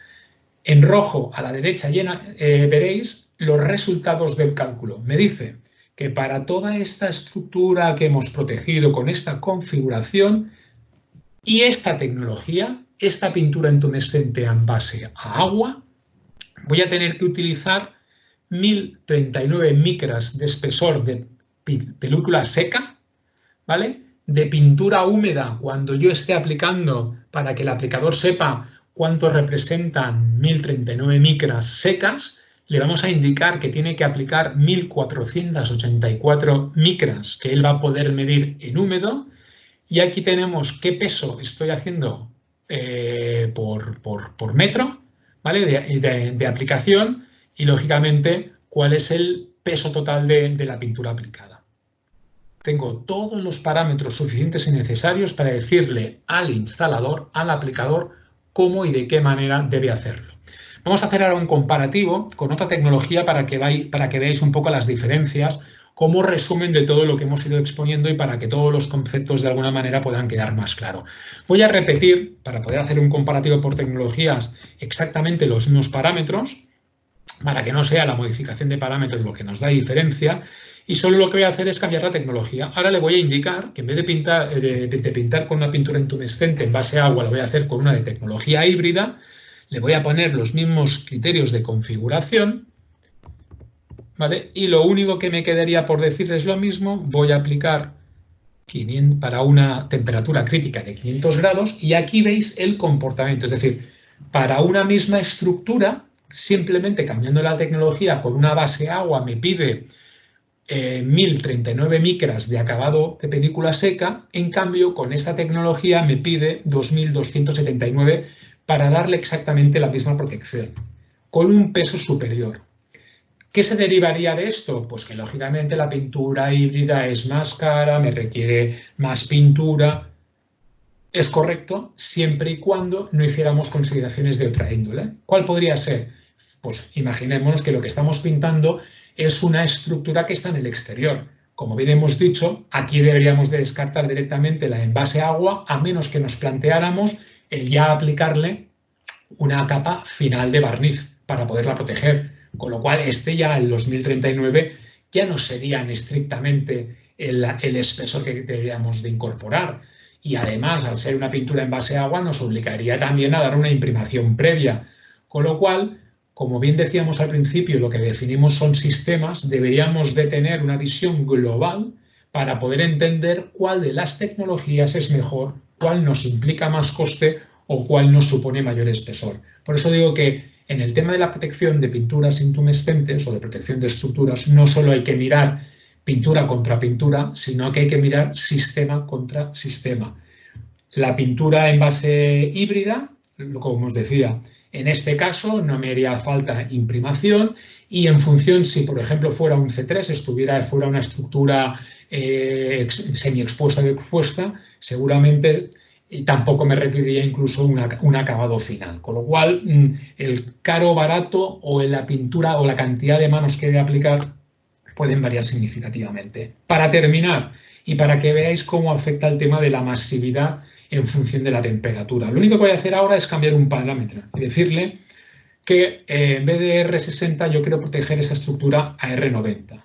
En rojo, a la derecha, veréis los resultados del cálculo. Me dice que para toda esta estructura que hemos protegido con esta configuración y esta tecnología, esta pintura intumescente en base a agua, voy a tener que utilizar 1039 micras de espesor de película seca, ¿vale? De pintura húmeda, cuando yo esté aplicando, para que el aplicador sepa cuánto representan 1039 micras secas, le vamos a indicar que tiene que aplicar 1484 micras, que él va a poder medir en húmedo. Y aquí tenemos qué peso estoy haciendo por metro, ¿vale? de aplicación, y lógicamente cuál es el peso total de la pintura aplicada. Tengo todos los parámetros suficientes y necesarios para decirle al instalador, al aplicador, cómo y de qué manera debe hacerlo. Vamos a hacer ahora un comparativo con otra tecnología para que veáis un poco las diferencias, como resumen de todo lo que hemos ido exponiendo y para que todos los conceptos de alguna manera puedan quedar más claros. Voy a repetir, para poder hacer un comparativo por tecnologías, exactamente los mismos parámetros, para que no sea la modificación de parámetros lo que nos da diferencia, y solo lo que voy a hacer es cambiar la tecnología. Ahora le voy a indicar que en vez de pintar con una pintura intumescente en base a agua, lo voy a hacer con una de tecnología híbrida. Le voy a poner los mismos criterios de configuración, ¿vale? Y lo único que me quedaría por decirles lo mismo, voy a aplicar 500 para una temperatura crítica de 500 grados y aquí veis el comportamiento. Es decir, para una misma estructura, simplemente cambiando la tecnología con una base agua me pide 1039 micras de acabado de película seca, en cambio con esta tecnología me pide 2279 para darle exactamente la misma protección, con un peso superior. ¿Qué se derivaría de esto? Pues que lógicamente la pintura híbrida es más cara, me requiere más pintura. Es correcto siempre y cuando no hiciéramos consideraciones de otra índole. ¿Cuál podría ser? Pues imaginémonos que lo que estamos pintando es una estructura que está en el exterior. Como bien hemos dicho, aquí deberíamos de descartar directamente la envase agua, a menos que nos planteáramos el ya aplicarle una capa final de barniz para poderla proteger. Con lo cual, ya en los 1039 ya no serían estrictamente el espesor que deberíamos de incorporar. Y además, al ser una pintura en base a agua, nos obligaría también a dar una imprimación previa. Con lo cual, como bien decíamos al principio, lo que definimos son sistemas, deberíamos de tener una visión global para poder entender cuál de las tecnologías es mejor, cuál nos implica más coste o cuál nos supone mayor espesor. Por eso digo que en el tema de la protección de pinturas intumescentes o de protección de estructuras, no solo hay que mirar pintura contra pintura, sino que hay que mirar sistema contra sistema. La pintura en base híbrida, como os decía, en este caso no me haría falta imprimación y en función si, por ejemplo, fuera un C3, fuera una estructura semi-expuesta o expuesta, seguramente tampoco me requeriría incluso un acabado final. Con lo cual, el caro o barato o la pintura o la cantidad de manos que he de aplicar pueden variar significativamente. Para terminar, y para que veáis cómo afecta el tema de la masividad en función de la temperatura, lo único que voy a hacer ahora es cambiar un parámetro y decirle que en vez de R60 yo quiero proteger esa estructura a R90,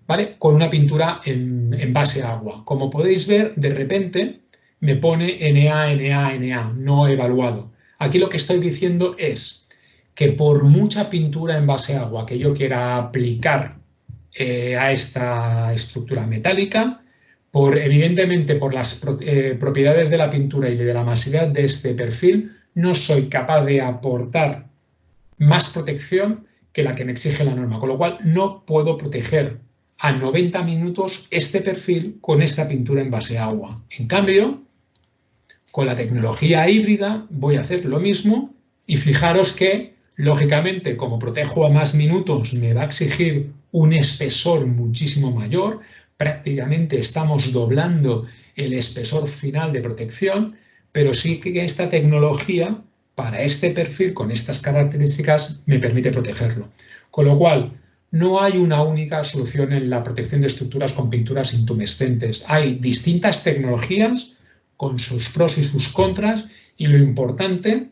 ¿vale? Con una pintura en base a agua. Como podéis ver, de repente me pone Na, no evaluado. Aquí lo que estoy diciendo es que por mucha pintura en base a agua que yo quiera aplicar a esta estructura metálica, evidentemente por las propiedades de la pintura y de la masividad de este perfil, no soy capaz de aportar más protección que la que me exige la norma, con lo cual no puedo proteger a 90 minutos este perfil con esta pintura en base a agua. En cambio, con la tecnología híbrida voy a hacer lo mismo y fijaros que, lógicamente, como protejo a más minutos, me va a exigir un espesor muchísimo mayor. Prácticamente estamos doblando el espesor final de protección, pero sí que esta tecnología, para este perfil, con estas características, me permite protegerlo. Con lo cual, no hay una única solución en la protección de estructuras con pinturas intumescentes. Hay distintas tecnologías con sus pros y sus contras, y lo importante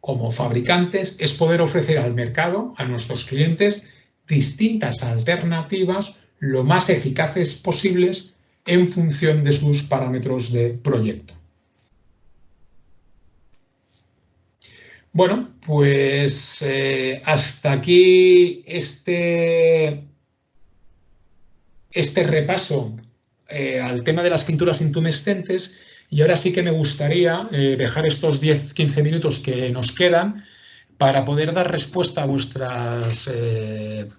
como fabricantes es poder ofrecer al mercado, a nuestros clientes, distintas alternativas lo más eficaces posibles en función de sus parámetros de proyecto. Bueno, pues hasta aquí este repaso al tema de las pinturas intumescentes, y ahora sí que me gustaría dejar estos 10-15 minutos que nos quedan para poder dar respuesta a vuestras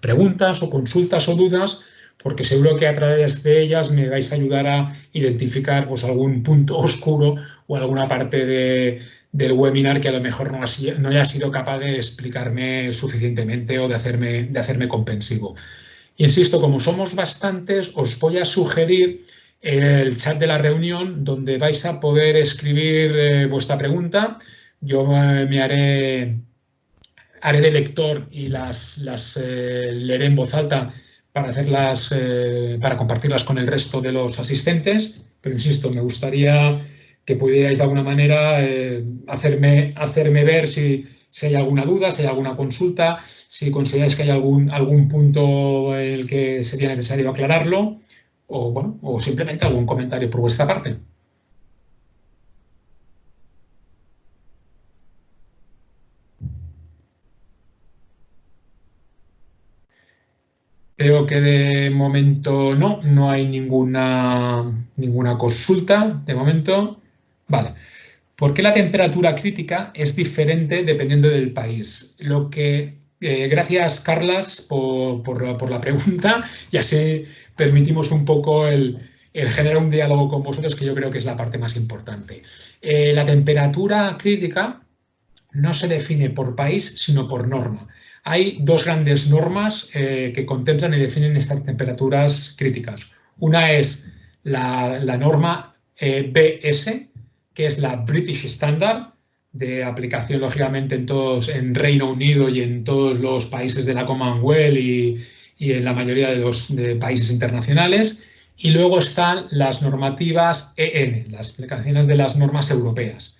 preguntas o consultas o dudas, porque seguro que a través de ellas me vais a ayudar a identificar pues, algún punto oscuro o alguna parte del webinar que a lo mejor no haya sido capaz de explicarme suficientemente o de hacerme comprensivo. Insisto, como somos bastantes, os voy a sugerir el chat de la reunión donde vais a poder escribir vuestra pregunta. Yo me haré de lector y las leeré en voz alta para para compartirlas con el resto de los asistentes. Pero insisto, me gustaría que pudierais de alguna manera hacerme ver si hay alguna duda, si hay alguna consulta, si consideráis que hay algún punto en el que sería necesario aclararlo, o, bueno, o simplemente algún comentario por vuestra parte. Creo que de momento no hay ninguna consulta de momento. Vale. ¿Por qué la temperatura crítica es diferente dependiendo del país? Gracias, Carlas, por la pregunta, y así permitimos un poco el generar un diálogo con vosotros, que yo creo que es la parte más importante. La temperatura crítica no se define por país, sino por norma. Hay dos grandes normas que contemplan y definen estas temperaturas críticas. Una es la norma BS, que es la British Standard, de aplicación lógicamente en Reino Unido y en todos los países de la Commonwealth y en la mayoría de los países internacionales. Y luego están las normativas EN, las aplicaciones de las normas europeas.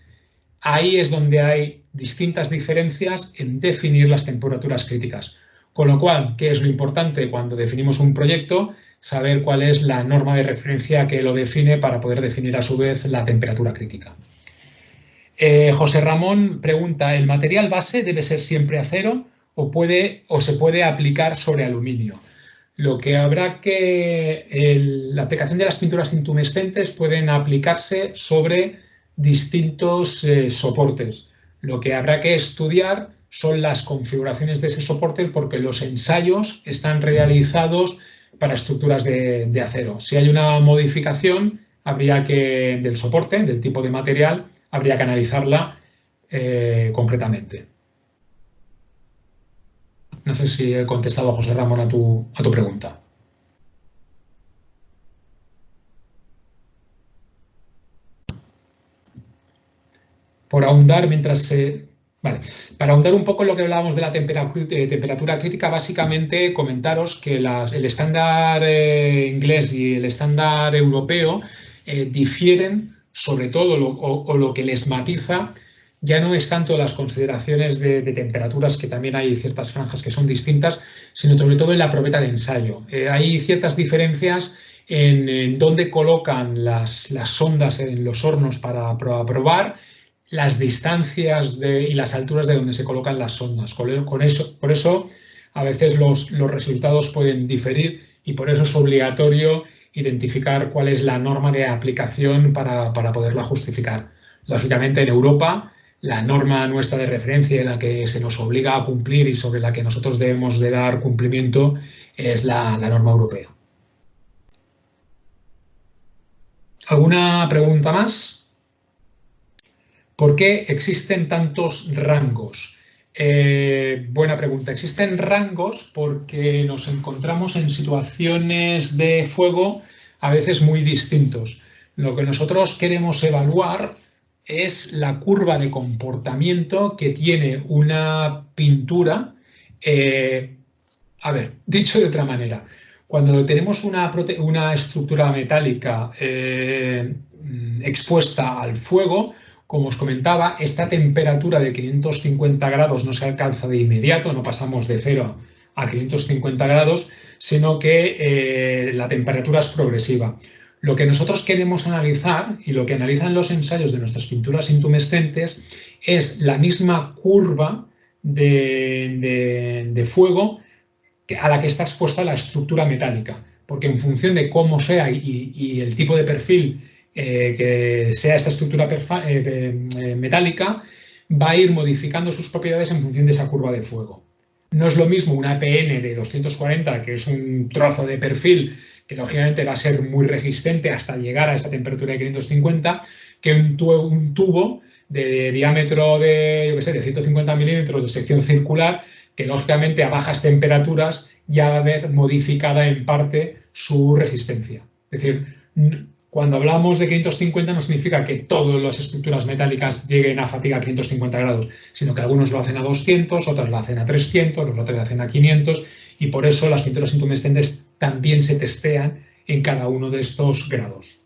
Ahí es donde hay distintas diferencias en definir las temperaturas críticas. Con lo cual, ¿qué es lo importante cuando definimos un proyecto? Saber cuál es la norma de referencia que lo define para poder definir a su vez la temperatura crítica. José Ramón pregunta, ¿el material base debe ser siempre acero o se puede aplicar sobre aluminio? Lo que habrá la aplicación de las pinturas intumescentes pueden aplicarse sobre distintos soportes. Lo que habrá que estudiar son las configuraciones de ese soporte, porque los ensayos están realizados para estructuras de acero. Si hay una modificación del soporte, del tipo de material, habría que analizarla concretamente. No sé si he contestado, José Ramón, a tu pregunta. Por ahondar, mientras se Vale. Para ahondar un poco en lo que hablábamos de la temperatura crítica, básicamente comentaros que el estándar inglés y el estándar europeo difieren, sobre todo, o lo que les matiza, ya no es tanto las consideraciones de temperaturas, que también hay ciertas franjas que son distintas, sino sobre todo en la probeta de ensayo. Hay ciertas diferencias en dónde colocan las sondas en los hornos para probar, las distancias y las alturas de donde se colocan las sondas. Por eso, a veces los resultados pueden diferir y por eso es obligatorio identificar cuál es la norma de aplicación para poderla justificar. Lógicamente, en Europa, la norma nuestra de referencia en la que se nos obliga a cumplir y sobre la que nosotros debemos de dar cumplimiento es la norma europea. ¿Alguna pregunta más? ¿Por qué existen tantos rangos? Buena pregunta. Existen rangos porque nos encontramos en situaciones de fuego a veces muy distintos. Lo que nosotros queremos evaluar es la curva de comportamiento que tiene una pintura. A ver, dicho de otra manera, cuando tenemos una estructura metálica expuesta al fuego, como os comentaba, esta temperatura de 550 grados no se alcanza de inmediato, no pasamos de 0 a 550 grados, sino que la temperatura es progresiva. Lo que nosotros queremos analizar y lo que analizan los ensayos de nuestras pinturas intumescentes es la misma curva de fuego a la que está expuesta la estructura metálica, porque en función de cómo sea y el tipo de perfil que sea esta estructura metálica, va a ir modificando sus propiedades en función de esa curva de fuego. No es lo mismo una PN de 240, que es un trozo de perfil que lógicamente va a ser muy resistente hasta llegar a esta temperatura de 550, que un tubo de diámetro de, yo qué sé, de 150 milímetros de sección circular, que lógicamente a bajas temperaturas ya va a haber modificada en parte su resistencia. Es decir, cuando hablamos de 550 no significa que todas las estructuras metálicas lleguen a fatiga a 550 grados, sino que algunos lo hacen a 200, otras lo hacen a 300, los otros lo hacen a 500, y por eso las pinturas intumescentes también se testean en cada uno de estos grados.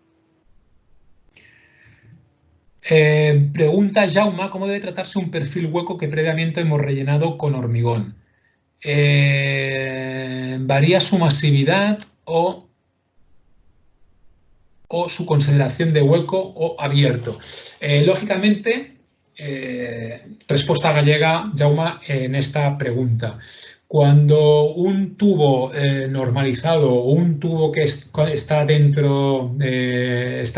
Pregunta Jauma, ¿cómo debe tratarse un perfil hueco que previamente hemos rellenado con hormigón? ¿Varía su masividad o su consideración de hueco o abierto? Lógicamente, respuesta gallega, Jauma, en esta pregunta. Cuando un tubo normalizado o un tubo que está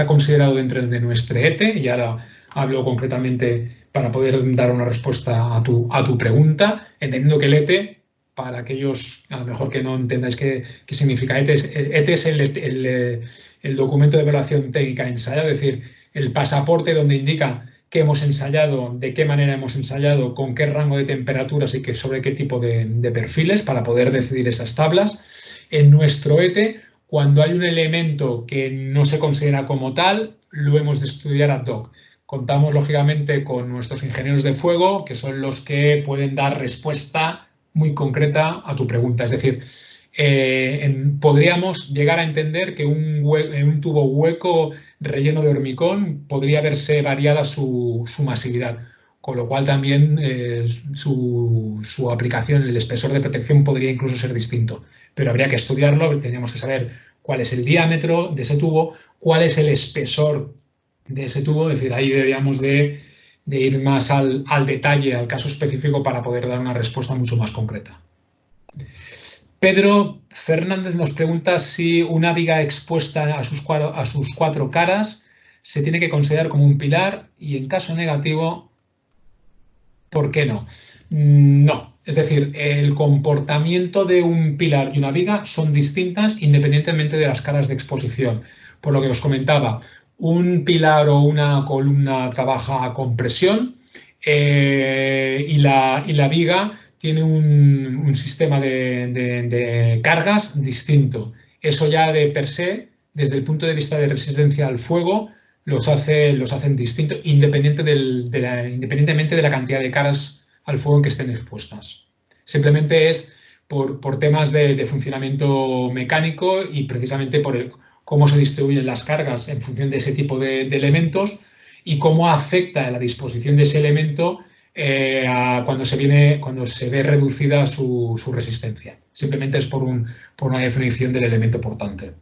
considerado dentro de nuestro ETE, y ahora hablo concretamente para poder dar una respuesta a tu pregunta, entendiendo que el ETE, para aquellos a lo mejor que no entendáis qué significa ETE, ETE es el documento de evaluación técnica ensayada, es decir, el pasaporte donde indica qué hemos ensayado, de qué manera hemos ensayado, con qué rango de temperaturas y sobre qué tipo de perfiles para poder decidir esas tablas. En nuestro ETE, cuando hay un elemento que no se considera como tal, lo hemos de estudiar ad hoc. Contamos, lógicamente, con nuestros ingenieros de fuego, que son los que pueden dar respuesta muy concreta a tu pregunta. Es decir, podríamos llegar a entender que un tubo hueco relleno de hormigón podría verse variada su masividad, con lo cual también su aplicación, el espesor de protección podría incluso ser distinto, pero habría que estudiarlo, tendríamos que saber cuál es el diámetro de ese tubo, cuál es el espesor de ese tubo, es decir, ahí deberíamos de ir más al detalle, al caso específico, para poder dar una respuesta mucho más concreta. Pedro Fernández nos pregunta si una viga expuesta a sus 4 caras se tiene que considerar como un pilar y, en caso negativo, ¿por qué no? No. Es decir, el comportamiento de un pilar y una viga son distintas independientemente de las caras de exposición. Por lo que os comentaba, un pilar o una columna trabaja con presión y la viga tiene un sistema de cargas distinto. Eso ya de per se, desde el punto de vista de resistencia al fuego, los hacen distintos, independientemente de la cantidad de caras al fuego en que estén expuestas. Simplemente es por temas de funcionamiento mecánico y precisamente por cómo se distribuyen las cargas en función de ese tipo de elementos y cómo afecta la disposición de ese elemento cuando se ve reducida su resistencia. Simplemente es por una definición del elemento portante.